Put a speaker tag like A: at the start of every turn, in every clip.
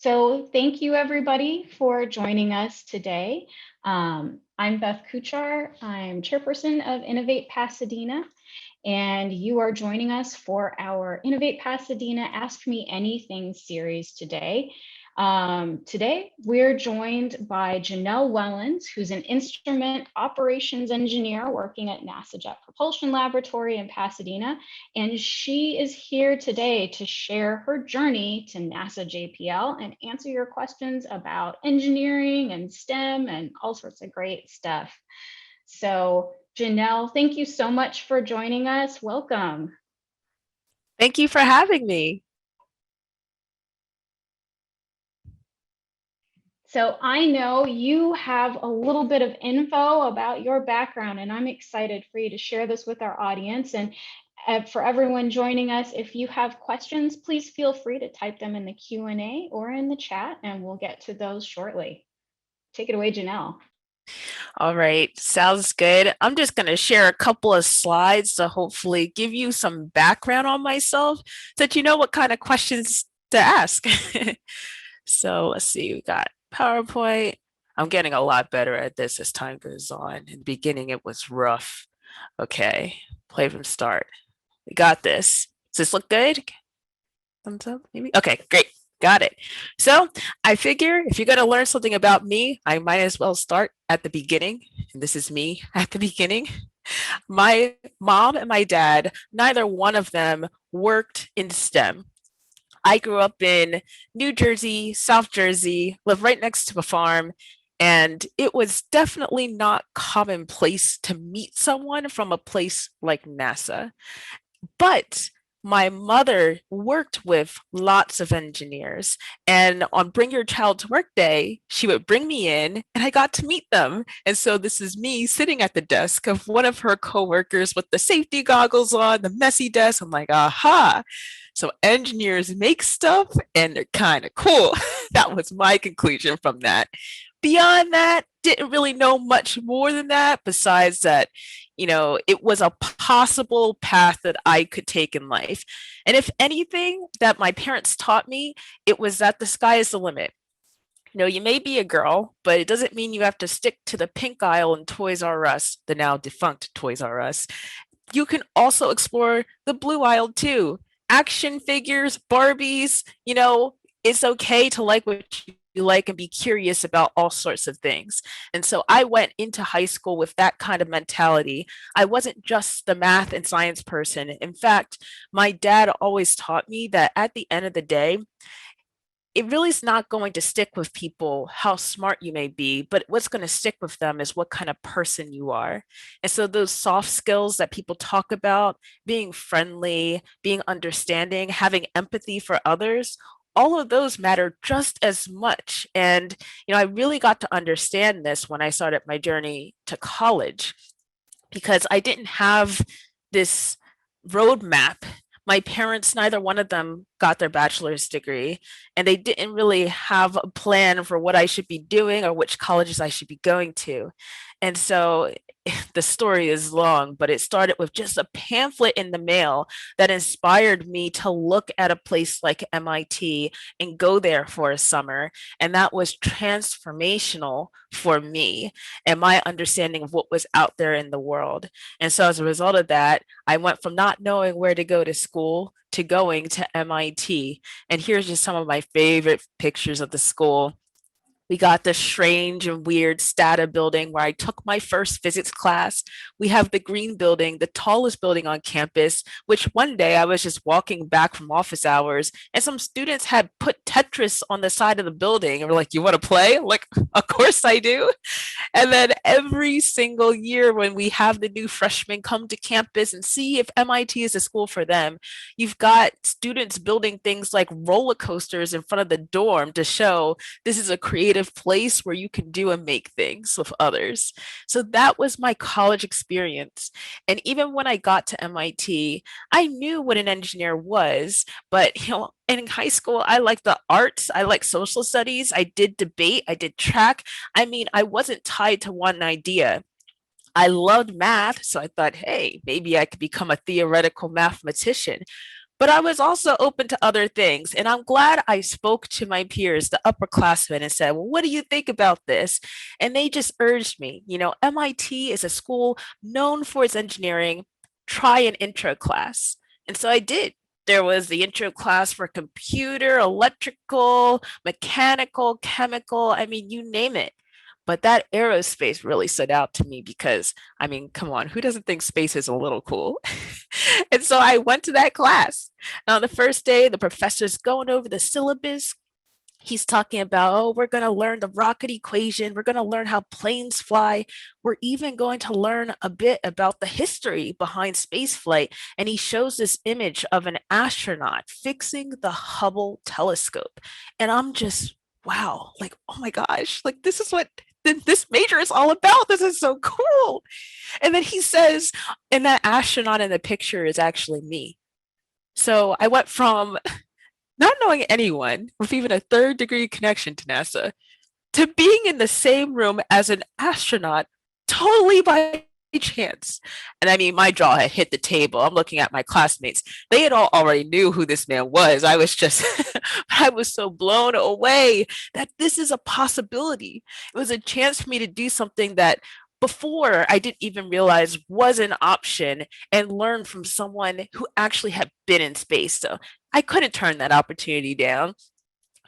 A: So thank you everybody for joining us today. I'm Beth Kuchar. I'm chairperson of Innovate Pasadena, and you are joining us for our Innovate Pasadena Ask Me Anything series today. Today, we're joined by Janelle Wellons, who's an instrument operations engineer working at NASA Jet Propulsion Laboratory in Pasadena. And she is here today to share her journey to NASA JPL and answer your questions about engineering and STEM and all sorts of great stuff. So Janelle, thank you so much for joining us. Welcome.
B: Thank you for having me.
A: So I know you have a little bit of info about your background, and I'm excited for you to share this with our audience. And for everyone joining us, if you have questions, please feel free to type them in the Q&A or in the chat, and we'll get to those shortly. Take it away, Janelle.
B: All right, sounds good. I'm just going to share a couple of slides to hopefully give you some background on myself so that you know what kind of questions to ask. So let's see, we got PowerPoint. I'm getting a lot better at this as time goes on. In the beginning, it was rough. Okay, play from start. We got this. Does this look good? Thumbs up, maybe? Okay, great. Got it. So I figure if you're going to learn something about me, I might as well start at the beginning. And this is me at the beginning. My mom and my dad, neither one of them worked in STEM. I grew up in New Jersey, South Jersey, lived right next to a farm, and it was definitely not commonplace to meet someone from a place like NASA. But my mother worked with lots of engineers, and on Bring Your Child to Work Day, she would bring me in and I got to meet them. And so this is me sitting at the desk of one of her coworkers with the safety goggles on, the messy desk. I'm like, aha. So engineers make stuff and they're kind of cool. That was my conclusion from that. Beyond that, didn't really know much more than that, besides that, it was a possible path that I could take in life. And if anything that my parents taught me, it was that the sky is the limit. You may be a girl, but it doesn't mean you have to stick to the pink aisle in Toys R Us, the now defunct Toys R Us. You can also explore the blue aisle too. Action figures, Barbies, it's okay to like what you like and be curious about all sorts of things. And so I went into high school with that kind of mentality. I wasn't just the math and science person. In fact, my dad always taught me that at the end of the day, it really is not going to stick with people how smart you may be, but what's going to stick with them is what kind of person you are. And so those soft skills that people talk about, being friendly, being understanding, having empathy for others, all of those matter just as much. And, I really got to understand this when I started my journey to college, because I didn't have this roadmap. My parents, neither one of them got their bachelor's degree, and they didn't really have a plan for what I should be doing or which colleges I should be going to. And so the story is long, but it started with just a pamphlet in the mail that inspired me to look at a place like MIT and go there for a summer. And that was transformational for me and my understanding of what was out there in the world. And so as a result of that, I went from not knowing where to go to school to going to MIT. And here's just some of my favorite pictures of the school. We got the strange and weird Stata building where I took my first physics class. We have the green building, the tallest building on campus, which one day I was just walking back from office hours and some students had put Tetris on the side of the building and were like, "You want to play?" I'm like, of course I do. And then every single year when we have the new freshmen come to campus and see if MIT is a school for them, you've got students building things like roller coasters in front of the dorm to show this is a creative place where you can do and make things with others. So that was my college experience. And even when I got to MIT, I knew what an engineer was, but in high school, I liked the arts, I liked social studies, I did debate, I did track. I mean, I wasn't tied to one idea. I loved math, so I thought, hey, maybe I could become a theoretical mathematician. But I was also open to other things. And I'm glad I spoke to my peers, the upperclassmen, and said, well, what do you think about this? And they just urged me, MIT is a school known for its engineering. Try an intro class. And so I did. There was the intro class for computer, electrical, mechanical, chemical, I mean, you name it. But that aerospace really stood out to me because, I mean, come on, who doesn't think space is a little cool? And so I went to that class. And on the first day, the professor's going over the syllabus. He's talking about, oh, we're going to learn the rocket equation. We're going to learn how planes fly. We're even going to learn a bit about the history behind spaceflight. And he shows this image of an astronaut fixing the Hubble telescope. And I'm just, wow, like, oh my gosh, like this is what this major is all about. This is so cool. And then he says, and that astronaut in the picture is actually me. So I went from not knowing anyone with even a third-degree connection to NASA to being in the same room as an astronaut totally by chance. And I mean, my jaw had hit the table. I'm looking at my classmates. They had all already knew who this man was. I was just, I was so blown away that this is a possibility. It was a chance for me to do something that before I didn't even realize was an option and learn from someone who actually had been in space. So I couldn't turn that opportunity down.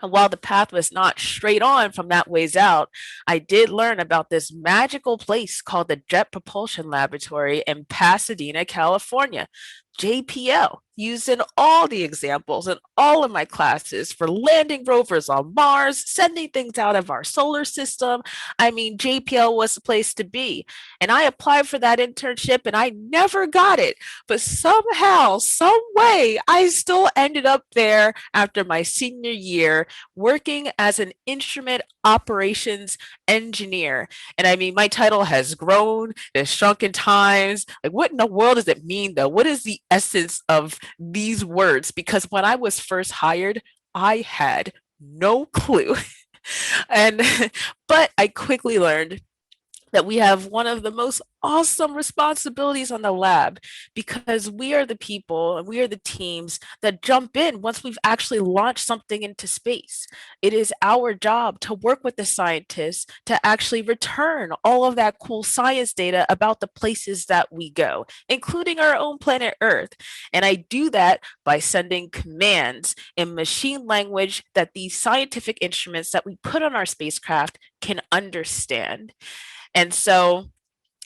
B: And while the path was not straight on from that ways out, I did learn about this magical place called the Jet Propulsion Laboratory in Pasadena, California. JPL, used in all the examples in all of my classes for landing rovers on Mars, sending things out of our solar system. I mean, JPL was the place to be. And I applied for that internship and I never got it. But somehow, some way, I still ended up there after my senior year working as an instrument operations engineer. And I mean, my title has grown, it's shrunk in times. Like, what in the world does it mean, though? What is the essence of these words? Because when I was first hired, I had no clue. And, but I quickly learned that we have one of the most awesome responsibilities on the lab because we are the people and we are the teams that jump in once we've actually launched something into space. It is our job to work with the scientists to actually return all of that cool science data about the places that we go, including our own planet Earth. And I do that by sending commands in machine language that these scientific instruments that we put on our spacecraft can understand. And so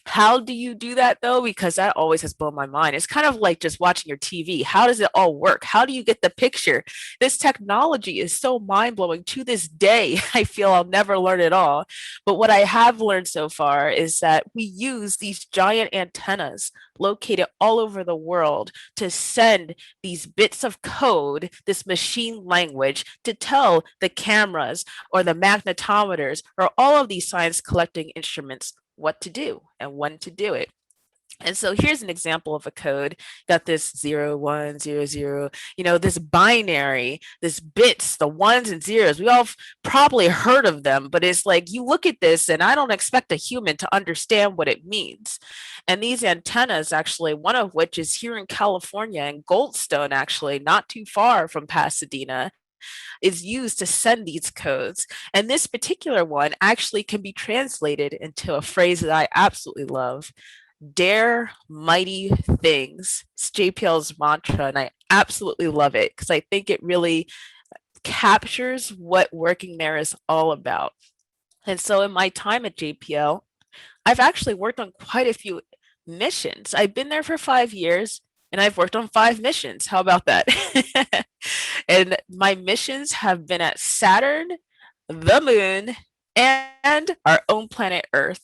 B: how do you do that though? Because that always has blown my mind. It's kind of like just watching your TV. How does it all work? How do you get the picture? This technology is so mind blowing to this day. I feel I'll never learn it all. But what I have learned so far is that we use these giant antennas located all over the world to send these bits of code, this machine language, to tell the cameras or the magnetometers or all of these science collecting instruments what to do and when to do it. And so here's an example of a code. Got this 0, 1, 0, 0, this binary, this bits, the ones and zeros. We all probably heard of them, but it's like you look at this and I don't expect a human to understand what it means. And these antennas, actually, one of which is here in California in Goldstone, actually, not too far from Pasadena, is used to send these codes. And this particular one actually can be translated into a phrase that I absolutely love. Dare mighty things. It's JPL's mantra, and I absolutely love it because I think it really captures what working there is all about. And so in my time at JPL, I've actually worked on quite a few missions. I've been there for 5 years and I've worked on 5 missions. How about that? And my missions have been at Saturn, the moon, and our own planet Earth,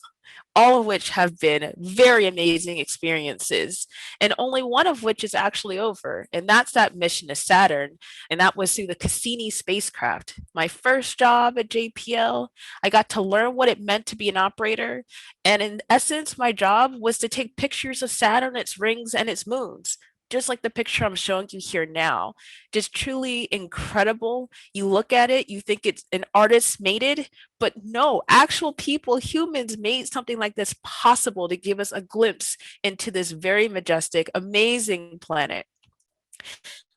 B: all of which have been very amazing experiences, and only one of which is actually over, and that's that mission to Saturn, and that was through the Cassini spacecraft. My first job at JPL, I got to learn what it meant to be an operator, and in essence, my job was to take pictures of Saturn, its rings, and its moons, just like the picture I'm showing you here now. Just truly incredible. You look at it, you think it's an artist made it, but no, actual people, humans made something like this possible to give us a glimpse into this very majestic, amazing planet.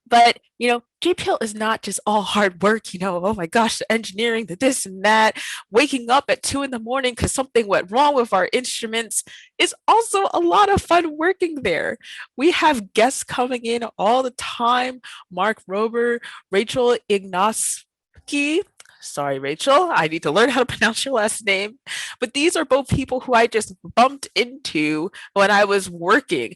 B: But, JPL is not just all hard work, oh my gosh, the engineering, the this and that, waking up at 2 in the morning because something went wrong with our instruments is also a lot of fun working there. We have guests coming in all the time. Mark Rober, Rachel Ignaski. Sorry, Rachel. I need to learn how to pronounce your last name. But these are both people who I just bumped into when I was working.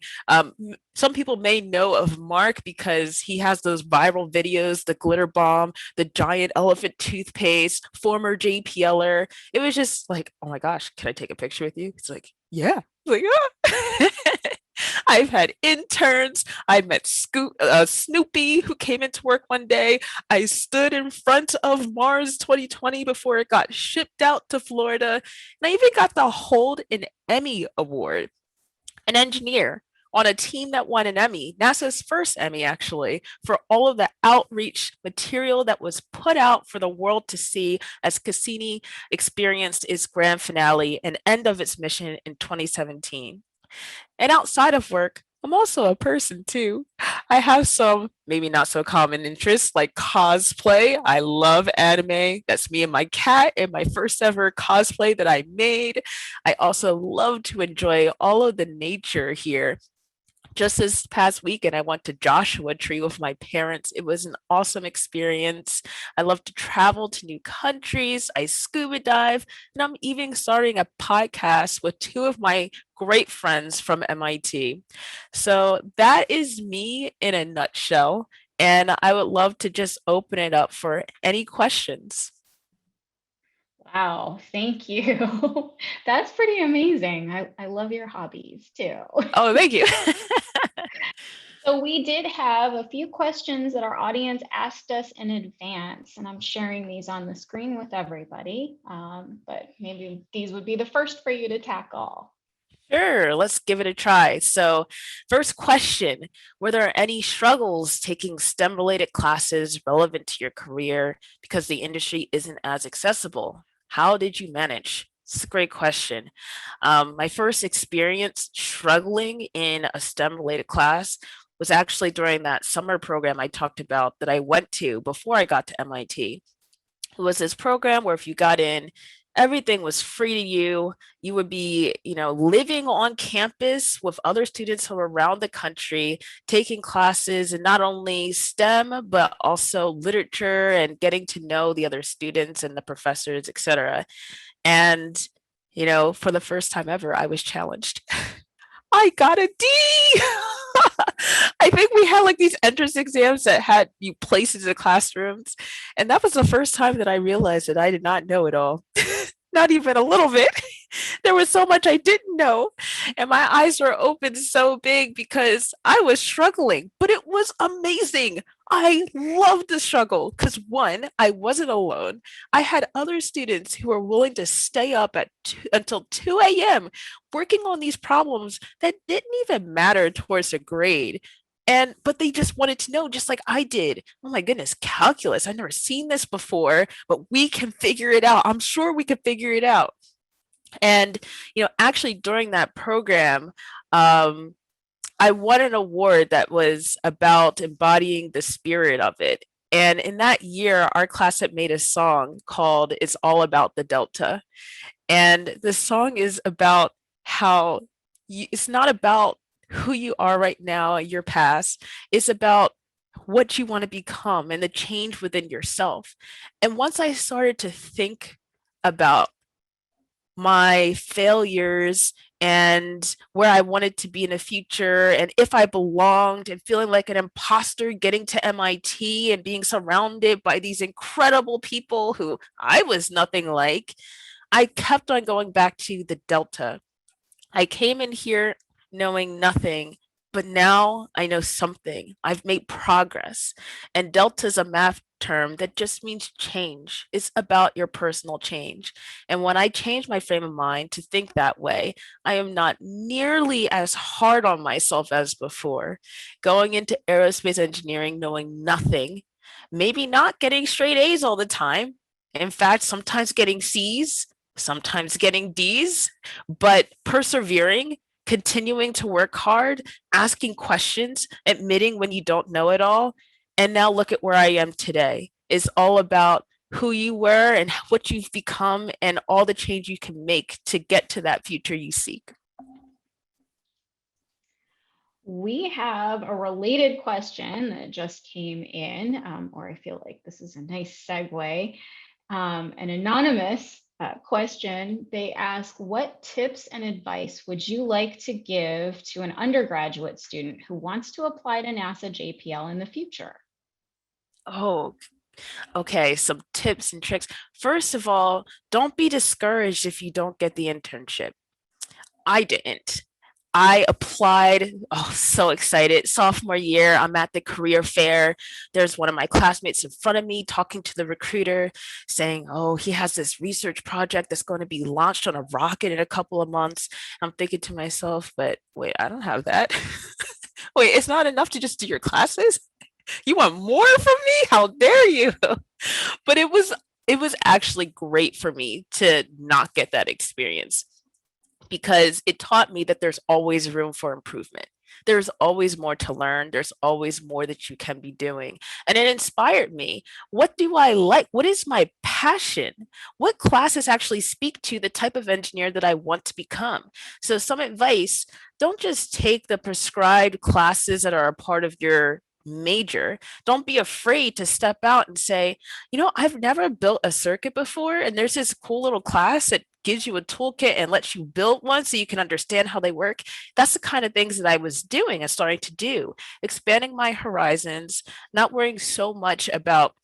B: Some people may know of Mark because he has those viral videos, the glitter bomb, the giant elephant toothpaste, former JPLer. It was just like, oh my gosh, can I take a picture with you? It's like, yeah. Like, ah. I've had interns. I met Snoopy, who came into work one day. I stood in front of Mars 2020 before it got shipped out to Florida. And I even got to hold an Emmy Award, an engineer on a team that won an Emmy, NASA's first Emmy, actually, for all of the outreach material that was put out for the world to see as Cassini experienced its grand finale and end of its mission in 2017. And outside of work, I'm also a person too. I have some maybe not so common interests like cosplay. I love anime. That's me and my cat in my first ever cosplay that I made. I also love to enjoy all of the nature here. Just this past weekend, I went to Joshua Tree with my parents. It was an awesome experience. I love to travel to new countries. I scuba dive, and I'm even starting a podcast with two of my great friends from MIT. So that is me in a nutshell. And I would love to just open it up for any questions.
A: Wow, thank you. That's pretty amazing. I love your hobbies too.
B: Oh, thank you.
A: So we did have a few questions that our audience asked us in advance, and I'm sharing these on the screen with everybody. But maybe these would be the first for you to tackle.
B: Sure, let's give it a try. So, first question: were there any struggles taking STEM related classes relevant to your career because the industry isn't as accessible? How did you manage? It's a great question. My first experience struggling in a STEM related class was actually during that summer program I talked about that I went to before I got to MIT. It was this program where if you got in, everything was free to you. You would be, living on campus with other students from around the country, taking classes in not only STEM, but also literature and getting to know the other students and the professors, etc. And, for the first time ever, I was challenged. I got a D. I think we had like these entrance exams that had you placed into classrooms. And that was the first time that I realized that I did not know it all. Not even a little bit. There was so much I didn't know. And my eyes were open so big because I was struggling, but it was amazing. I loved the struggle because one, I wasn't alone. I had other students who were willing to stay up until 2 a.m. working on these problems that didn't even matter towards a grade. But they just wanted to know, just like I did. Oh my goodness, calculus. I've never seen this before, but we can figure it out. I'm sure we can figure it out. And, actually during that program, I won an award that was about embodying the spirit of it. And in that year, our class had made a song called It's All About the Delta. And the song is about how it's not about who you are right now, your past. It's about what you want to become and the change within yourself. And once I started to think about my failures and where I wanted to be in the future and if I belonged and feeling like an imposter getting to MIT and being surrounded by these incredible people who I was nothing like, I kept on going back to the Delta. I came in here knowing nothing, but now I know something. I've made progress. And Delta is a math term that just means change. It's about your personal change. And when I change my frame of mind to think that way, I am not nearly as hard on myself as before. Going into aerospace engineering knowing nothing, maybe not getting straight A's all the time. In fact, sometimes getting C's, sometimes getting D's, but persevering, continuing to work hard, asking questions, admitting when you don't know it all. And now look at where I am today. It's all about who you were and what you've become and all the change you can make to get to that future you seek.
A: We have a related question that just came in, or I feel like this is a nice segue. An anonymous question. They ask, what tips and advice would you like to give to an undergraduate student who wants to apply to NASA JPL in the future?
B: Oh, okay. Some tips and tricks. First of all, don't be discouraged if you don't get the internship. I didn't. I applied, oh, so excited. Sophomore year, I'm at the career fair. There's one of my classmates in front of me talking to the recruiter saying, oh, he has this research project that's going to be launched on a rocket in a couple of months. I'm thinking to myself, but wait, I don't have that. Wait, it's not enough to just do your classes? You want more from me? How dare you? But it was actually great for me to not get that experience because it taught me that there's always room for improvement. There's always more to learn. There's always more that you can be doing. And it inspired me. What do I like? What is my passion? What classes actually speak to the type of engineer that I want to become? So, some advice, don't just take the prescribed classes that are a part of your major. Don't be afraid to step out and say, I've never built a circuit before, and there's this cool little class that gives you a toolkit and lets you build one so you can understand how they work. That's the kind of things that I was doing and starting to do, expanding my horizons, not worrying so much about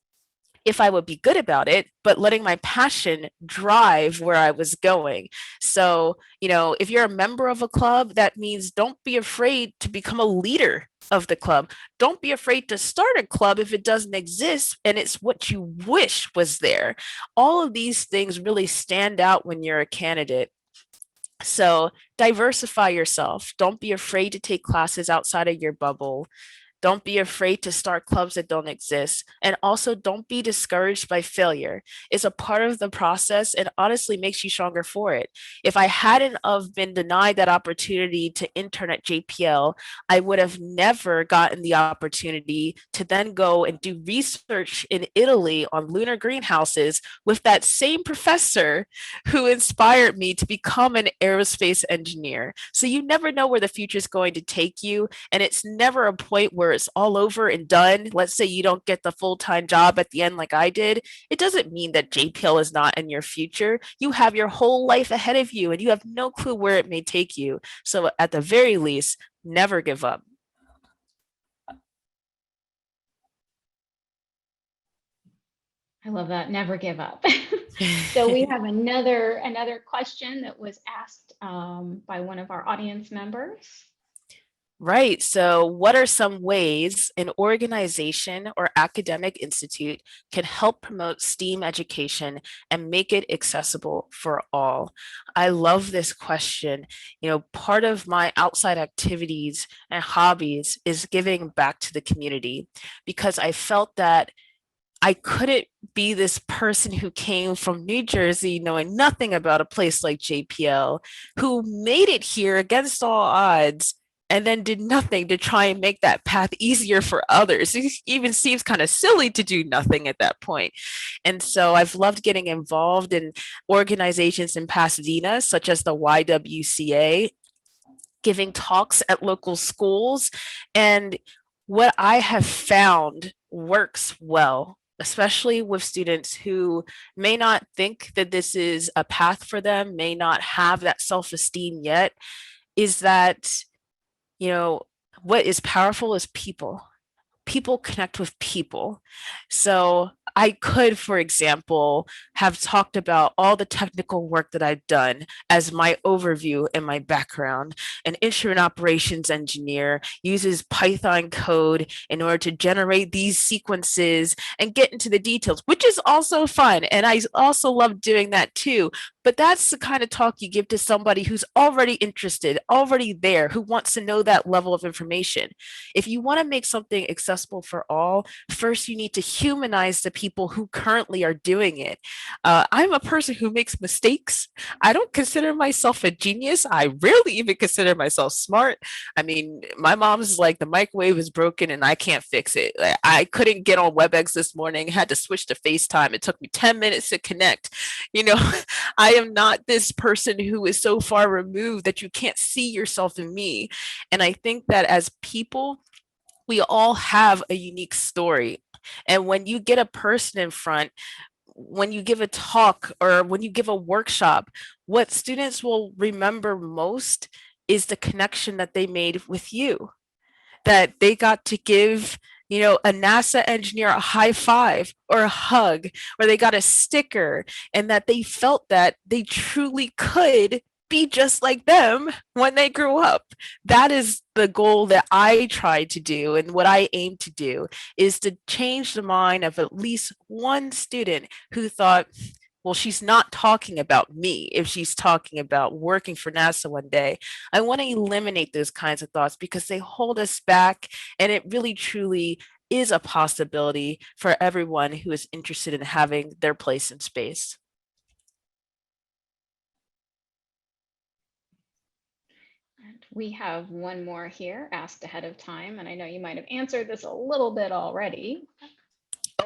B: if I would be good about it, but letting my passion drive where I was going. So, if you're a member of a club, that means don't be afraid to become a leader of the club. Don't be afraid to start a club if it doesn't exist and it's what you wish was there. All of these things really stand out when you're a candidate. So, diversify yourself. Don't be afraid to take classes outside of your bubble. Don't be afraid to start clubs that don't exist. And also, don't be discouraged by failure. It's a part of the process and honestly makes you stronger for it. If I hadn't have been denied that opportunity to intern at JPL, I would have never gotten the opportunity to then go and do research in Italy on lunar greenhouses with that same professor who inspired me to become an aerospace engineer. So you never know where the future is going to take you. And it's never a point where it's all over and done. Let's say you don't get the full-time job at the end like I did. It doesn't mean that JPL is not in your future. You have your whole life ahead of you and you have no clue where it may take you. So at the very least, never give up.
A: I love that. Never give up. So we have another question that was asked by one of our audience members.
B: Right. So, what are some ways an organization or academic institute can help promote STEAM education and make it accessible for all? I love this question. Part of my outside activities and hobbies is giving back to the community because I felt that I couldn't be this person who came from New Jersey knowing nothing about a place like JPL, who made it here against all odds and then did nothing to try and make that path easier for others. It even seems kind of silly to do nothing at that point. And so I've loved getting involved in organizations in Pasadena, such as the YWCA, giving talks at local schools. And what I have found works well, especially with students who may not think that this is a path for them, may not have that self-esteem yet, is that, what is powerful is people. People connect with people. So I could, for example, have talked about all the technical work that I've done as my overview and my background. An instrument operations engineer uses Python code in order to generate these sequences and get into the details, which is also fun. And I also love doing that too. But that's the kind of talk you give to somebody who's already interested, already there, who wants to know that level of information. If you want to make something accessible for all, first you need to humanize the people who currently are doing it. I'm a person who makes mistakes. I don't consider myself a genius. I rarely even consider myself smart. I mean, my mom's like, the microwave is broken and I can't fix it. Like, I couldn't get on WebEx this morning, had to switch to FaceTime. It took me 10 minutes to connect. You know, I am not this person who is so far removed that you can't see yourself in me. And I think that as people, we all have a unique story. And when you get a person in front, when you give a talk or when you give a workshop, what students will remember most is the connection that they made with you, that they got to give, you know, a NASA engineer a high five or a hug, or they got a sticker, and that they felt that they truly could be just like them when they grew up. That is the goal that I try to do, and what I aim to do is to change the mind of at least one student who thought, well, she's not talking about me if she's talking about working for NASA one day. I want to eliminate those kinds of thoughts because they hold us back, and it really truly is a possibility for everyone who is interested in having their place in space.
A: And we have one more here asked ahead of time, and I know you might have answered this a little bit already.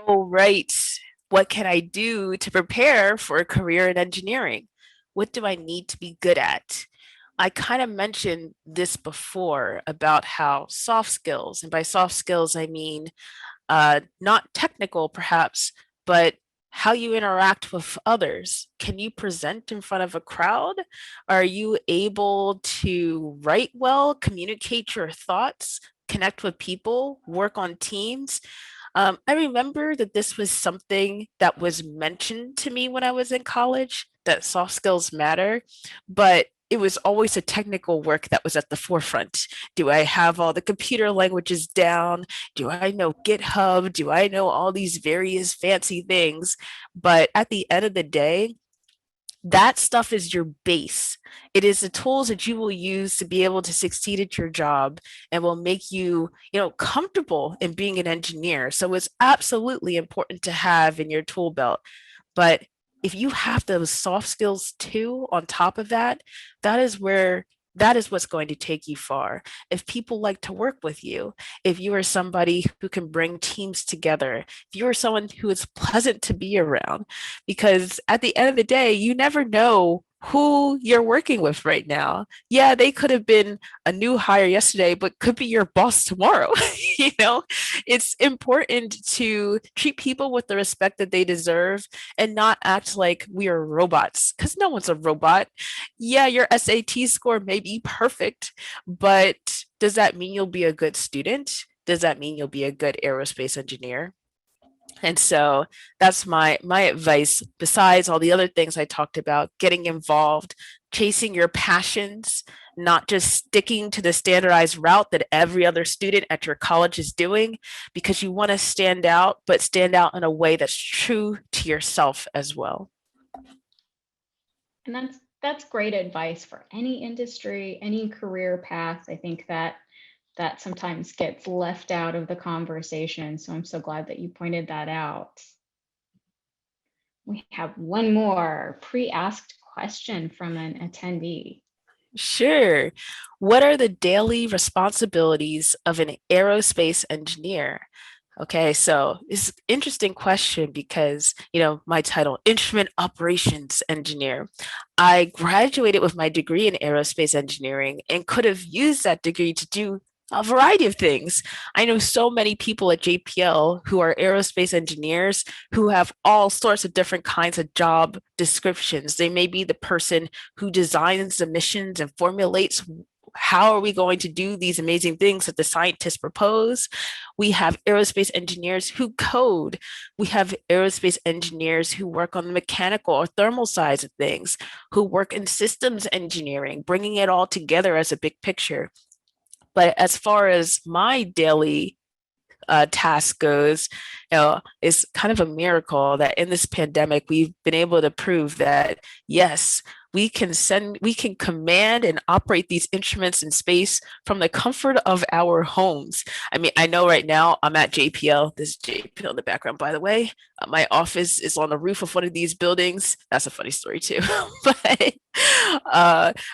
B: Oh, right. What can I do to prepare for a career in engineering? What do I need to be good at? I kind of mentioned this before about how soft skills, and by soft skills, I mean not technical perhaps, but how you interact with others. Can you present in front of a crowd? Are you able to write well, communicate your thoughts, connect with people, work on teams? I remember that this was something that was mentioned to me when I was in college, that soft skills matter, but it was always a technical work that was at the forefront. Do I have all the computer languages down? Do I know GitHub? Do I know all these various fancy things? But at the end of the day, that stuff is your base. It is the tools that you will use to be able to succeed at your job and will make you, you know, comfortable in being an engineer. So it's absolutely important to have in your tool belt. But if you have those soft skills too on top of that, that is where that is what's going to take you far. If people like to work with you, if you are somebody who can bring teams together, if you are someone who is pleasant to be around, because at the end of the day, you never know who you're working with right now. Yeah, they could have been a new hire yesterday, but could be your boss tomorrow. You know, it's important to treat people with the respect that they deserve and not act like we are robots, because no one's a robot. Yeah, your SAT score may be perfect, but does that mean you'll be a good student? Does that mean you'll be a good aerospace engineer? And so that's my advice, besides all the other things I talked about: getting involved, chasing your passions, not just sticking to the standardized route that every other student at your college is doing, because you want to stand out, but stand out in a way that's true to yourself as well.
A: And that's great advice for any industry, any career path. I think that sometimes gets left out of the conversation. So I'm so glad that you pointed that out. We have one more pre-asked question from an attendee.
B: Sure. What are the daily responsibilities of an aerospace engineer? Okay, so it's an interesting question because, you know, my title, Instrument Operations Engineer. I graduated with my degree in aerospace engineering and could have used that degree to do a variety of things. I know so many people at JPL who are aerospace engineers who have all sorts of different kinds of job descriptions. They may be the person who designs the missions and formulates how are we going to do these amazing things that the scientists propose. We have aerospace engineers who code. We have aerospace engineers who work on the mechanical or thermal sides of things, who work in systems engineering, bringing it all together as a big picture. But as far as my daily task goes, it's kind of a miracle that in this pandemic, we've been able to prove that, yes, we can command and operate these instruments in space from the comfort of our homes. I mean, I know right now I'm at JPL. This is JPL in the background, by the way. My office is on the roof of one of these buildings. That's a funny story too. But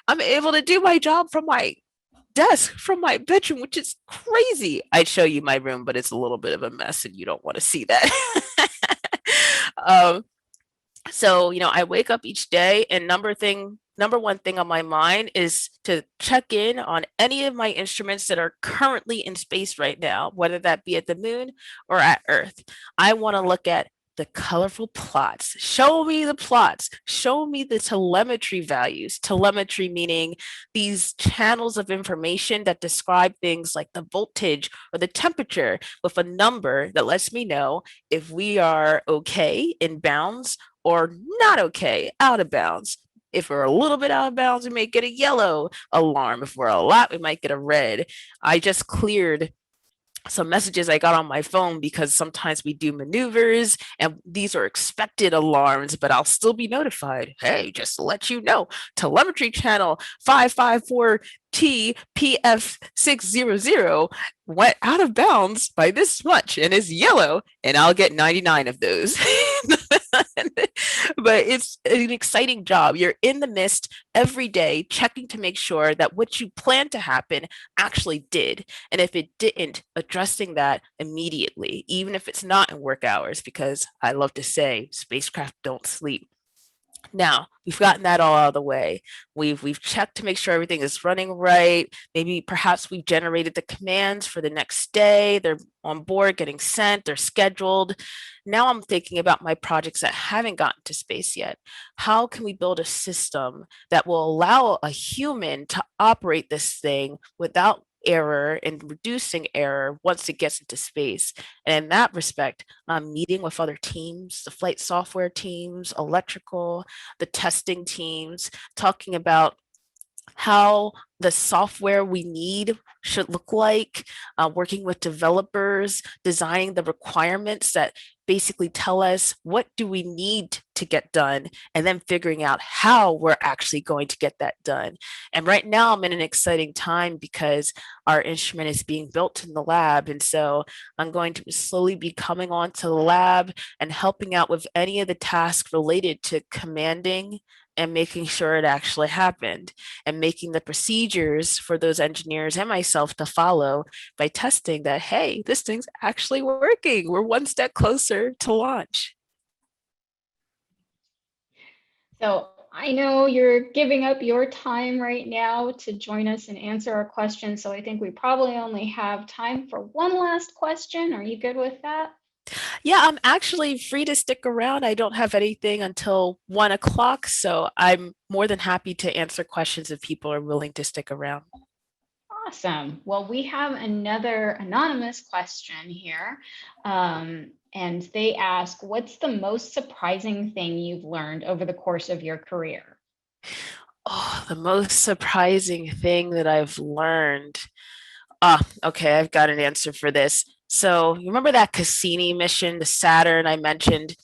B: I'm able to do my job from my desk, from my bedroom, which is crazy. I'd show you my room, but it's a little bit of a mess and you don't want to see that. um, so, I wake up each day and number one thing on my mind is to check in on any of my instruments that are currently in space right now, whether that be at the moon or at Earth. I want to look at the colorful plots. Show me the plots. Show me the telemetry values. Telemetry meaning these channels of information that describe things like the voltage or the temperature with a number that lets me know if we are okay in bounds or not okay, out of bounds. If we're a little bit out of bounds, we may get a yellow alarm. If we're a lot, we might get a red. I just cleared some messages I got on my phone because sometimes we do maneuvers and these are expected alarms, but I'll still be notified. Hey, just to let you know, telemetry channel 554T PF600 went out of bounds by this much and is yellow, and I'll get 99 of those. But it's an exciting job. You're in the mist every day, checking to make sure that what you planned to happen actually did. And if it didn't, addressing that immediately, even if it's not in work hours, because I love to say spacecraft don't sleep. Now we've gotten that all out of the way. We've checked to make sure everything is running right. Maybe perhaps we've generated the commands for the next day. They're on board, getting sent, they're scheduled. Now I'm thinking about my projects that haven't gotten to space yet. How can we build a system that will allow a human to operate this thing without error and reducing error once it gets into space? And in that respect, I'm meeting with other teams, the flight software teams, electrical, the testing teams, talking about how the software we need should look like, working with developers, designing the requirements that basically tell us what do we need to get done, and then figuring out how we're actually going to get that done. And right now I'm in an exciting time because our instrument is being built in the lab. And so I'm going to slowly be coming onto the lab and helping out with any of the tasks related to commanding and making sure it actually happened, and making the procedures for those engineers and myself to follow by testing that, hey, this thing's actually working. We're one step closer to launch.
A: So I know you're giving up your time right now to join us and answer our questions. So I think we probably only have time for one last question. Are you good with that?
B: Yeah, I'm actually free to stick around. I don't have anything until 1 o'clock, so I'm more than happy to answer questions if people are willing to stick around.
A: Awesome. Well, we have another anonymous question here. And they ask, what's the most surprising thing you've learned over the course of your career?
B: Oh, the most surprising thing that I've learned. Okay, I've got an answer for this. So, you remember that Cassini mission, the Saturn I mentioned?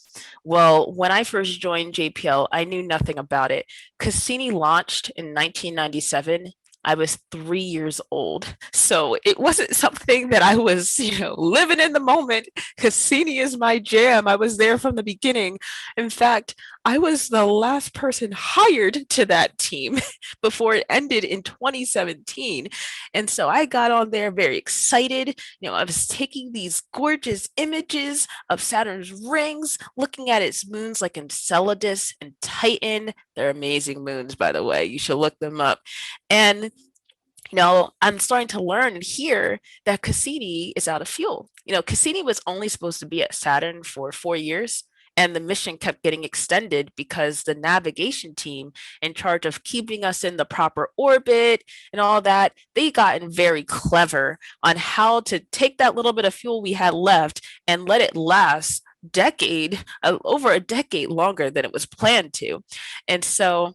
B: Well, when I first joined JPL, I knew nothing about it. Cassini launched in 1997. I was 3 years old. So it wasn't something that I was, living in the moment. Cassini is my jam. I was there from the beginning. In fact, I was the last person hired to that team before it ended in 2017. And so I got on there very excited. I was taking these gorgeous images of Saturn's rings, looking at its moons like Enceladus and Titan. They're amazing moons, by the way. You should look them up. And I'm starting to learn and hear that Cassini is out of fuel. Cassini was only supposed to be at Saturn for 4 years, and the mission kept getting extended because the navigation team in charge of keeping us in the proper orbit and all that, they gotten very clever on how to take that little bit of fuel we had left and let it last over a decade longer than it was planned to. And so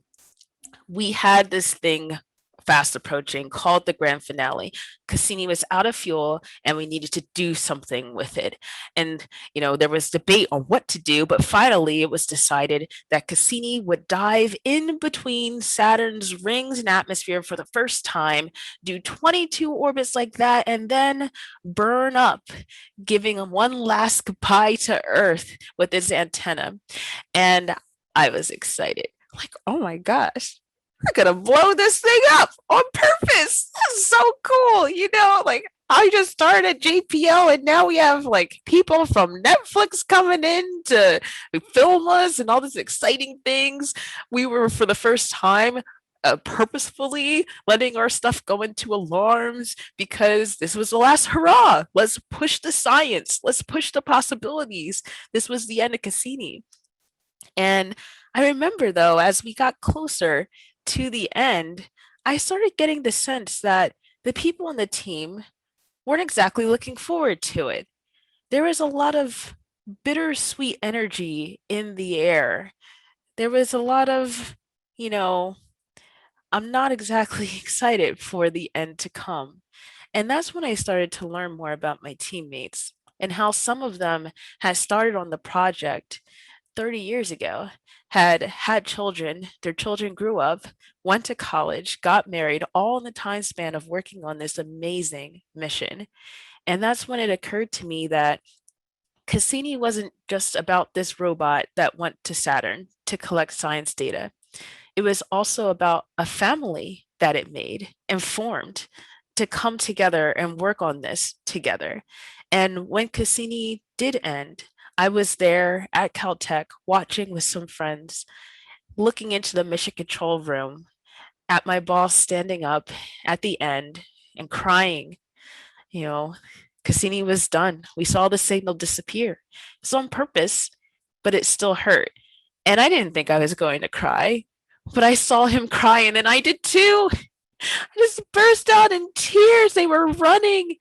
B: we had this thing fast approaching, called the grand finale. Cassini was out of fuel and we needed to do something with it. And, there was debate on what to do, but finally it was decided that Cassini would dive in between Saturn's rings and atmosphere for the first time, do 22 orbits like that, and then burn up, giving one last goodbye to Earth with its antenna. And I was excited. Like, oh my gosh, we're gonna blow this thing up on purpose. That's so cool. Like I just started at JPL and now we have like people from Netflix coming in to film us and all these exciting things. We were for the first time purposefully letting our stuff go into alarms because this was the last hurrah. Let's push the science. Let's push the possibilities. This was the end of Cassini. And I remember though, as we got closer to the end, I started getting the sense that the people on the team weren't exactly looking forward to it. There was a lot of bittersweet energy in the air. There was a lot of, I'm not exactly excited for the end to come. And that's when I started to learn more about my teammates and how some of them had started on the project 30 years ago, had children, their children grew up, went to college, got married, all in the time span of working on this amazing mission. And that's when it occurred to me that Cassini wasn't just about this robot that went to Saturn to collect science data. It was also about a family that it made and formed to come together and work on this together. And when Cassini did end, I was there at Caltech watching with some friends, looking into the mission control room at my boss standing up at the end and crying. You know, Cassini was done. We saw the signal disappear. It's on purpose, but it still hurt. And I didn't think I was going to cry, but I saw him crying and I did too. I just burst out in tears. They were running.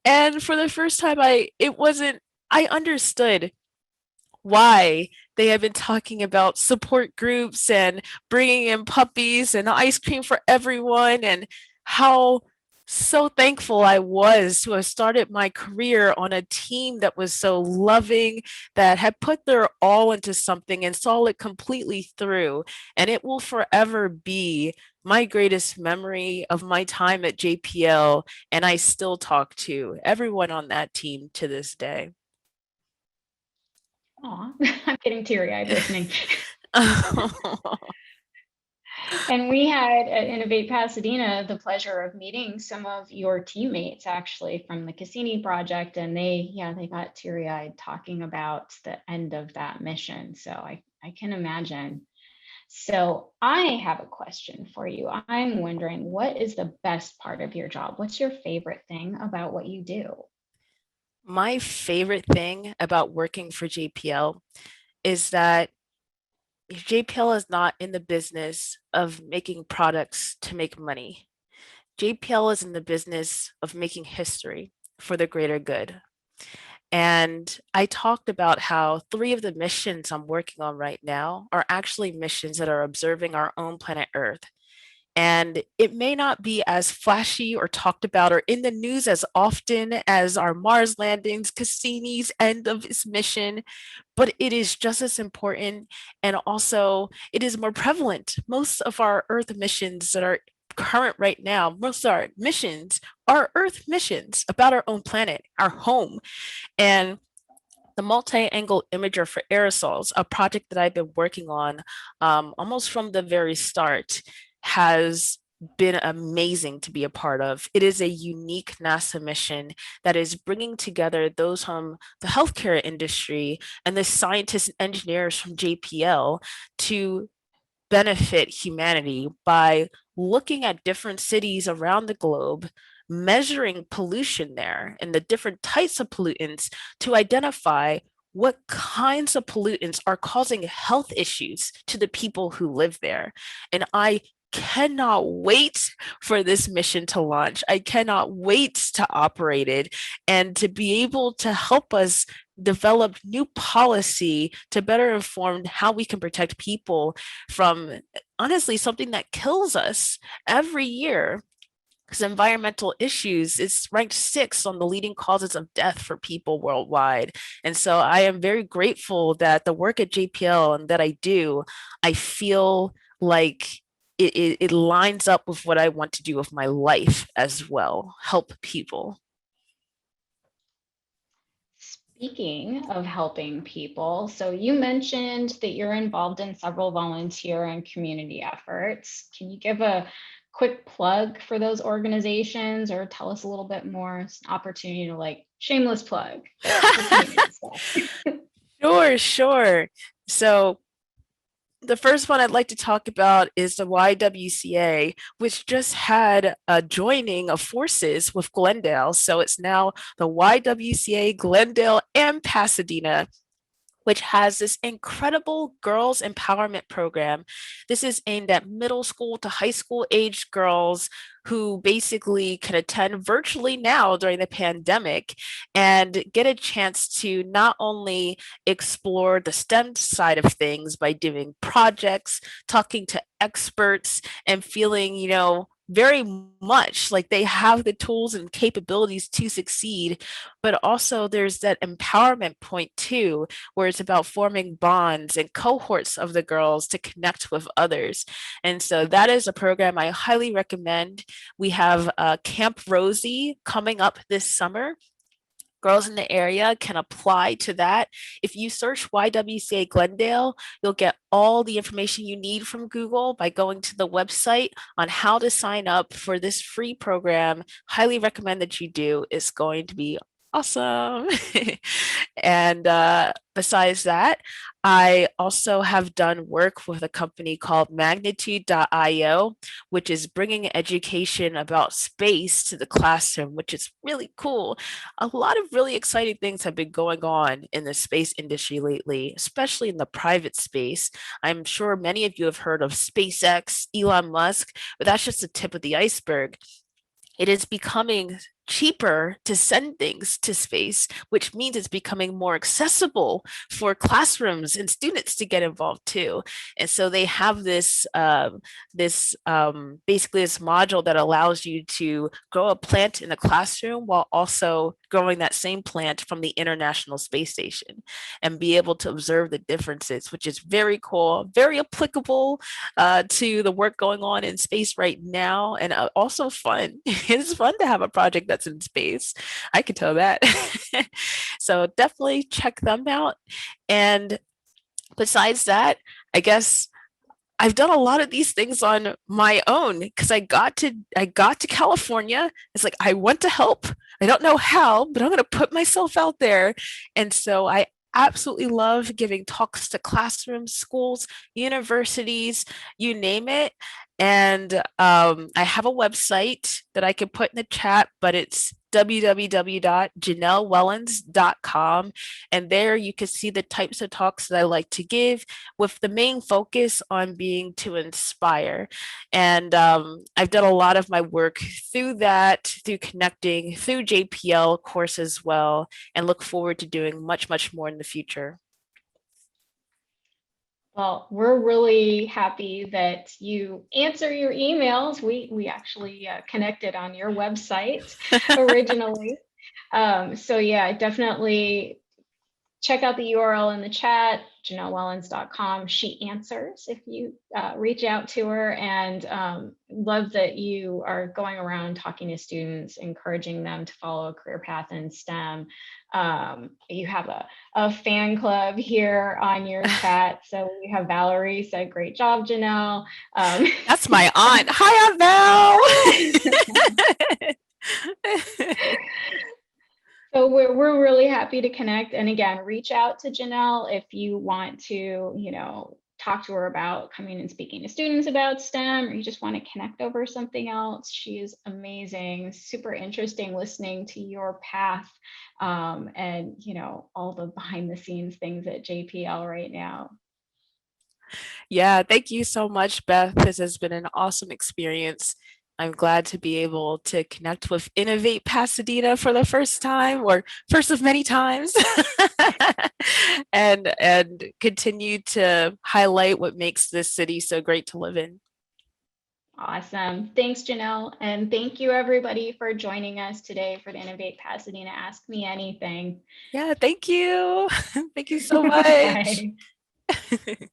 B: And for the first time, I understood why they had been talking about support groups and bringing in puppies and ice cream for everyone, and how so thankful I was to have started my career on a team that was so loving, that had put their all into something and saw it completely through. And it will forever be my greatest memory of my time at JPL. And I still talk to everyone on that team to this day.
A: Aw, I'm getting teary-eyed listening. And we had at Innovate Pasadena the pleasure of meeting some of your teammates actually from the Cassini project, and they got teary-eyed talking about the end of that mission. So I can imagine. So I have a question for you. I'm wondering, what is the best part of your job? What's your favorite thing about what you do?
B: My favorite thing about working for JPL is that JPL is not in the business of making products to make money. JPL is in the business of making history for the greater good. And I talked about how 3 of the missions I'm working on right now are actually missions that are observing our own planet Earth. And it may not be as flashy or talked about or in the news as often as our Mars landings, Cassini's end of its mission, but it is just as important. And also, it is more prevalent. Most of our Earth missions that are current right now, most of our missions are Earth missions about our own planet, our home. And the multi-angle imager for aerosols, a project that I've been working on almost from the very start, has been amazing to be a part of. It is a unique NASA mission that is bringing together those from the healthcare industry and the scientists and engineers from JPL to benefit humanity by looking at different cities around the globe, measuring pollution there and the different types of pollutants to identify what kinds of pollutants are causing health issues to the people who live there. And I cannot wait for this mission to launch. I cannot wait to operate it and to be able to help us develop new policy to better inform how we can protect people from honestly something that kills us every year, because environmental issues is ranked 6th on the leading causes of death for people worldwide. And so I am very grateful that the work at JPL and that I do, I feel like it lines up with what I want to do with my life as well, help people.
A: Speaking of helping people, so you mentioned that you're involved in several volunteer and community efforts. Can you give a quick plug for those organizations or tell us a little bit more? It's an opportunity to like shameless plug for community stuff.
B: Sure, sure. So the first one I'd like to talk about is the YWCA, which just had a joining of forces with Glendale. So it's now the YWCA Glendale and Pasadena, which has this incredible girls empowerment program. This is aimed at middle school to high school aged girls who basically can attend virtually now during the pandemic and get a chance to not only explore the STEM side of things by doing projects, talking to experts, and feeling, very much like they have the tools and capabilities to succeed, but also there's that empowerment point too, where it's about forming bonds and cohorts of the girls to connect with others. And so that is a program I highly recommend. We have Camp Rosie coming up this summer. Girls in the area can apply to that. If you search YWCA Glendale, you'll get all the information you need from Google by going to the website on how to sign up for this free program. Highly recommend that you do. It's going to be awesome. And besides that, I also have done work with a company called Magnitude.io, which is bringing education about space to the classroom, which is really cool. A lot of really exciting things have been going on in the space industry lately, especially in the private space. I'm sure many of you have heard of SpaceX, Elon Musk, but that's just the tip of the iceberg. It is becoming cheaper to send things to space, which means it's becoming more accessible for classrooms and students to get involved too. And so they have basically this module that allows you to grow a plant in the classroom while also growing that same plant from the International Space Station and be able to observe the differences, which is very cool, very applicable to the work going on in space right now, and also fun. It's fun to have a project that's in space. I could tell that. So definitely check them out. And besides that, I guess I've done a lot of these things on my own because I got to California. It's like I want to help. I don't know how, but I'm going to put myself out there. And so I absolutely love giving talks to classrooms, schools, universities, you name it. And I have a website that I can put in the chat, but it's www.janellewellons.com. And there you can see the types of talks that I like to give, with the main focus on being to inspire. And I've done a lot of my work through that, through connecting, through JPL course as well, and look forward to doing much, much more in the future.
A: Well, we're really happy that you answer your emails. We actually connected on your website originally. So yeah, definitely check out the URL in the chat, janellewellons.com. She answers if you reach out to her, and love that you are going around talking to students, encouraging them to follow a career path in STEM. You have a fan club here on your chat. So we have Valerie said, great job, Janelle.
B: That's my aunt. Hi, Aunt Val.
A: So we're really happy to connect. And again, reach out to Janelle if you want to, talk to her about coming and speaking to students about STEM, or you just want to connect over something else. She is amazing, super interesting listening to your path, and all the behind the scenes things at JPL right now.
B: Yeah, thank you so much, Beth. This has been an awesome experience. I'm glad to be able to connect with Innovate Pasadena for the first time, or first of many times, and continue to highlight what makes this city so great to live in.
A: Awesome. Thanks, Janelle. And thank you, everybody, for joining us today for the Innovate Pasadena Ask Me Anything.
B: Yeah, thank you. Thank you so much.
A: Bye.